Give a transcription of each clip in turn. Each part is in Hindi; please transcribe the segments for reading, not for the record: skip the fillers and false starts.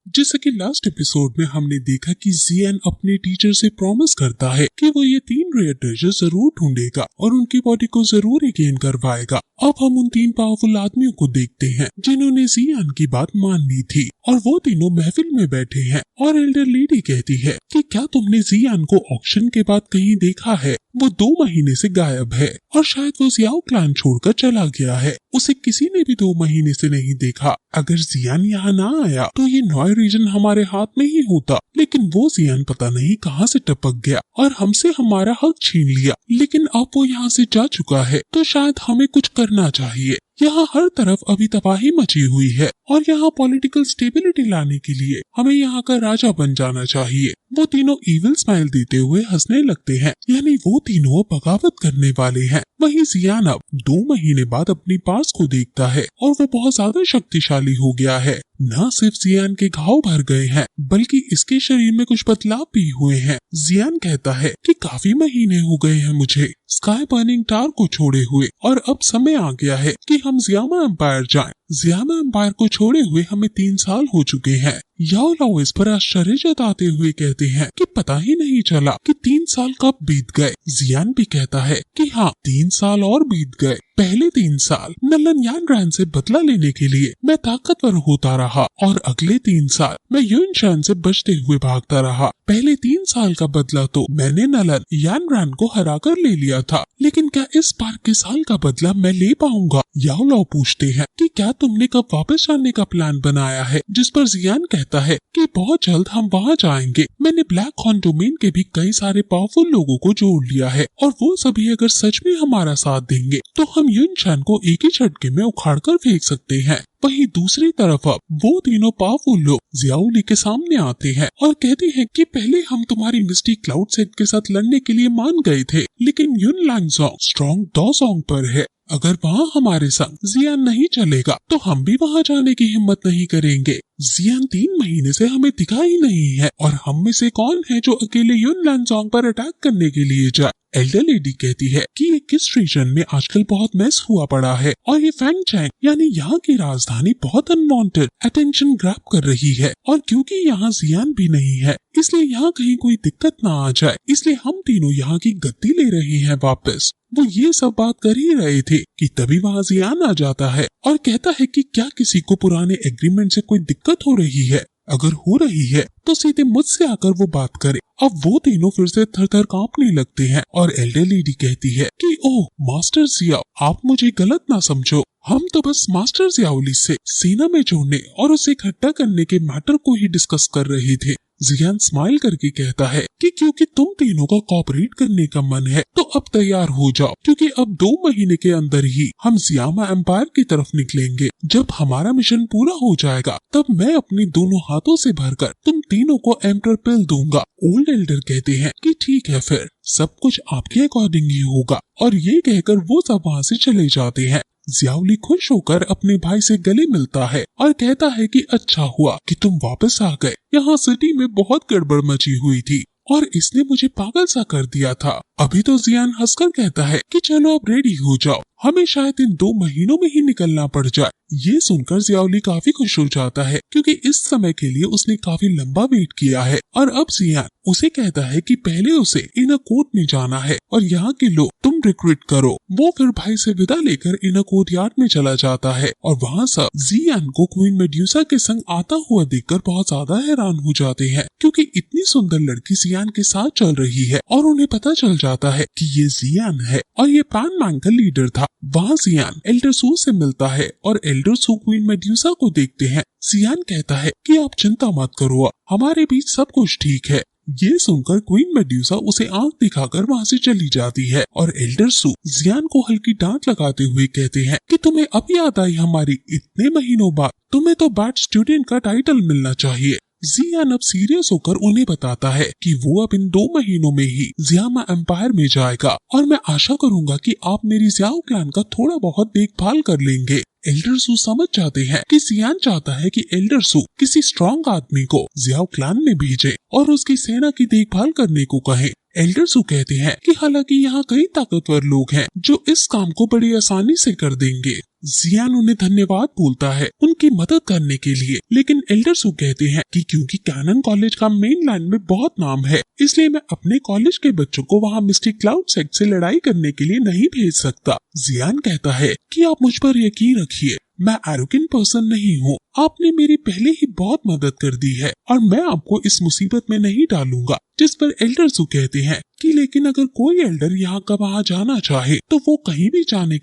जैसे कि लास्ट एपिसोड में हमने देखा कि जियान अपने टीचर से प्रॉमिस करता है कि वो ये 3 रेयर ट्रेजर जरूर ढूंढेगा और उनकी बॉडी को जरूर गेन करवाएगा। अब हम उन 3 पावरफुल आदमियों को देखते हैं जिन्होंने जियान की बात मान ली थी और वो तीनों महफिल में बैठे हैं और एल्डर लेडी कहती है कि क्या तुमने जियान को ऑक्शन के बाद कहीं देखा है? वो 2 महीने से गायब है और शायद वो जियाओ क्लैन छोड़कर चला गया है। उसे किसी ने भी 2 महीने से नहीं देखा। अगर जियान यहाँ ना आया तो ये नॉय रीजन हमारे हाथ में ही होता, लेकिन वो जियान पता नहीं कहाँ से टपक गया और हमसे हमारा हक छीन लिया। लेकिन अब वो यहाँ से जा चुका है तो शायद हमें कुछ करना चाहिए। यहाँ हर तरफ अभी तबाही मची हुई है और यहाँ पॉलिटिकल स्टेबिलिटी लाने के लिए हमें यहाँ का राजा बन जाना चाहिए। वो तीनों इविल स्माइल देते हुए हंसने लगते हैं, यानी वो तीनों बगावत करने वाले हैं। वहीं जियान अब 2 महीने बाद अपनी पास को देखता है और वो बहुत ज्यादा शक्तिशाली हो गया है। न सिर्फ जियान के घाव भर गए हैं बल्कि इसके शरीर में कुछ बदलाव भी हुए हैं। जियान कहता है कि काफी महीने हो गए हैं मुझे स्काई बर्निंग टावर को छोड़े हुए और अब समय आ गया है कि हम जियामा एम्पायर जाएं। जियामा एम्पायर को छोड़े हुए हमें 3 साल हो चुके हैं। याओ लाओ इस पर आश्चर्य जताते हुए कहते हैं कि पता ही नहीं चला कि 3 साल कब बीत गए। जियान भी कहता है कि हाँ 3 साल और बीत गए। पहले 3 साल नलन यानरैन से बदला लेने के लिए मैं ताकतवर होता रहा और अगले 3 साल मैं युनशान से बचते हुए भागता रहा। पहले 3 साल का बदला तो मैंने नलन यानरैन को हराकर ले लिया था, लेकिन क्या इस बार के साल का बदला मैं ले पाऊंगा? याओ लाओ पूछते हैं कि क्या तुमने कब वापस जाने का प्लान बनाया है? जिस पर जियान कहता है कि बहुत जल्द हम वहाँ जाएंगे। मैंने ब्लैक हॉर्न डोमेन के भी कई सारे पावरफुल लोगों को जोड़ लिया है और वो सभी अगर सच में हमारा साथ देंगे तो हम युनशान को एक ही झटके में उखाड़ कर फेंक सकते हैं। वहीं दूसरी तरफ अब वो तीनों पावरफुल लोग जियाओली के सामने आते हैं और कहते हैं कि पहले हम तुम्हारी मिस्टी क्लाउड सेट के साथ लड़ने के लिए मान गए थे, लेकिन युन लैंगजोंग स्ट्रॉन्ग डोसोंग पर है। अगर वहाँ हमारे संग जियान नहीं चलेगा तो हम भी वहाँ जाने की हिम्मत नहीं करेंगे। जियान 3 महीने से हमें दिखा ही नहीं है और हम में से कौन है जो अकेले युन लैंगजोंग पर अटैक करने के लिए जाए? एल्डर लेडी कहती है कि ये किस रीजन में आजकल बहुत मेस हुआ पड़ा है और ये फैंगचैंग यानी यहाँ की राजधानी बहुत अनवांटेड अटेंशन ग्रैब कर रही है और क्योंकि यहाँ जियान भी नहीं है इसलिए यहाँ कहीं कोई दिक्कत ना आ जाए, इसलिए हम तीनों यहाँ की गद्दी ले रहे हैं वापस। वो ये सब बात कर ही रहे थे कि तभी वहाँ जियान आ जाता है और कहता है कि क्या किसी को पुराने एग्रीमेंट से कोई दिक्कत हो रही है? अगर हो रही है तो सीधे मुझसे आकर वो बात करे। अब वो तीनों फिर से थर-थर कांपने लगते हैं और एल्डर लेडी कहती है कि ओह मास्टर जियाओ, आप मुझे गलत ना समझो, हम तो बस मास्टर जियाओली से सेना में जोड़ने और उसे इकट्ठा करने के मैटर को ही डिस्कस कर रहे थे। जियान स्माइल करके कहता है कि क्योंकि तुम तीनों का कोऑपरेट करने का मन है तो अब तैयार हो जाओ, क्योंकि अब 2 महीने के अंदर ही हम जियामा एम्पायर की तरफ निकलेंगे। जब हमारा मिशन पूरा हो जाएगा तब मैं अपने दोनों हाथों से भरकर तुम तीनों को एम्परर पिल दूंगा। ओल्ड एल्डर कहते हैं कि ठीक है, फिर सब कुछ आपके अकॉर्डिंग ही होगा और ये कहकर वो सब वहाँ से चले जाते हैं। जियाओली खुश होकर अपने भाई से गले मिलता है और कहता है कि अच्छा हुआ कि तुम वापस आ गए। यहाँ सिटी में बहुत गड़बड़ मची हुई थी और इसने मुझे पागल सा कर दिया था। अभी तो जियान हंसकर कहता है कि चलो अब रेडी हो जाओ, हमें शायद इन 2 महीनों में ही निकलना पड़ जाए। ये सुनकर जियाओली काफी खुश हो जाता है क्योंकि इस समय के लिए उसने काफी लंबा वेट किया है और अब जियान उसे कहता है कि पहले उसे इनर कोर्ट में जाना है और यहाँ के लोग तुम रिक्रूट करो। वो फिर भाई से विदा लेकर इनर कोर्ट यार्ड में चला जाता है और वहाँ सब जियान को क्वीन मेड्यूसा के संग आता हुआ देखकर बहुत ज्यादा हैरान हो जाते हैं क्योंकि इतनी सुंदर लड़की जियान के साथ चल रही है और उन्हें पता चल जाता है कि ये जियान है और ये पैन मैंग का लीडर था। वहाँ जियान एल्डर सू से मिलता है और एल्डर सू क्वीन मेड्यूसा को देखते हैं। जियान कहता है कि आप चिंता मत करो, हमारे बीच सब कुछ ठीक है। ये सुनकर क्वीन मेड्यूसा उसे आंख दिखाकर वहाँ से चली जाती है और एल्डर सू जियान को हल्की डांट लगाते हुए कहते हैं कि तुम्हें अब याद आई हमारी इतने महीनों बाद, तुम्हें तो बैड स्टूडेंट का टाइटल मिलना चाहिए। जियान अब सीरियस होकर उन्हें बताता है कि वो अब इन 2 महीनों में ही जियामा एम्पायर में जाएगा और मैं आशा करूंगा कि आप मेरी जियाओ क्लैन का थोड़ा बहुत देखभाल कर लेंगे। एल्डर सू समझ जाते हैं कि जियान चाहता है कि एल्डर सू किसी स्ट्रॉन्ग आदमी को जियाओ क्लैन में भेजे और उसकी सेना की देखभाल करने को कहे। एल्डर सू कहते हैं कि हालांकि यहाँ कई ताकतवर लोग हैं जो इस काम को बड़ी आसानी से कर देंगे। जियान उन्हें धन्यवाद बोलता है उनकी मदद करने के लिए, लेकिन एल्डर सू कहते हैं कि क्योंकि कैनन कॉलेज का मेनलैंड में बहुत नाम है, इसलिए मैं अपने कॉलेज के बच्चों को वहाँ मिस्टिक क्लाउड सेक्ट से लड़ाई करने के लिए नहीं भेज सकता। जियान कहता है कि आप मुझ पर यकीन रखिए, मैं एरोगेंट पर्सन नहीं हूँ। आपने मेरी पहले ही बहुत मदद कर दी है और मैं आपको इस मुसीबत में नहीं डालूंगा। जिस पर एल्डर सू कहते हैं कि लेकिन अगर कोई एल्डर यहाँ का वहाँ जाना चाहे तो वो कहीं भी जाने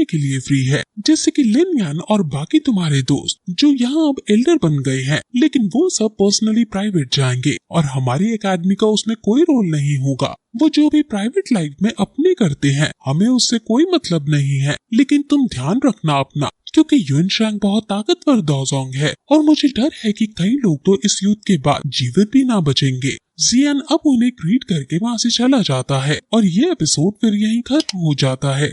के लिए फ्री है, जैसे कि लिन यान और बाकी तुम्हारे दोस्त जो यहाँ अब एल्डर बन गए हैं, लेकिन वो सब पर्सनली प्राइवेट जाएंगे और हमारी एकेडमी का उसमें कोई रोल नहीं होगा। वो जो भी प्राइवेट लाइफ में अपने करते हैं हमें उससे कोई मतलब नहीं है, लेकिन तुम ध्यान रखना अपना, क्योंकि युनशांग बहुत ताकतवर दाओजोंग है और मुझे डर है कि कई लोग तो इस युद्ध के बाद जीवित भी ना बचेंगे। जियान अब उन्हें ग्रीट करके वहाँ से चला जाता है और ये एपिसोड फिर यहीं खत्म हो जाता है।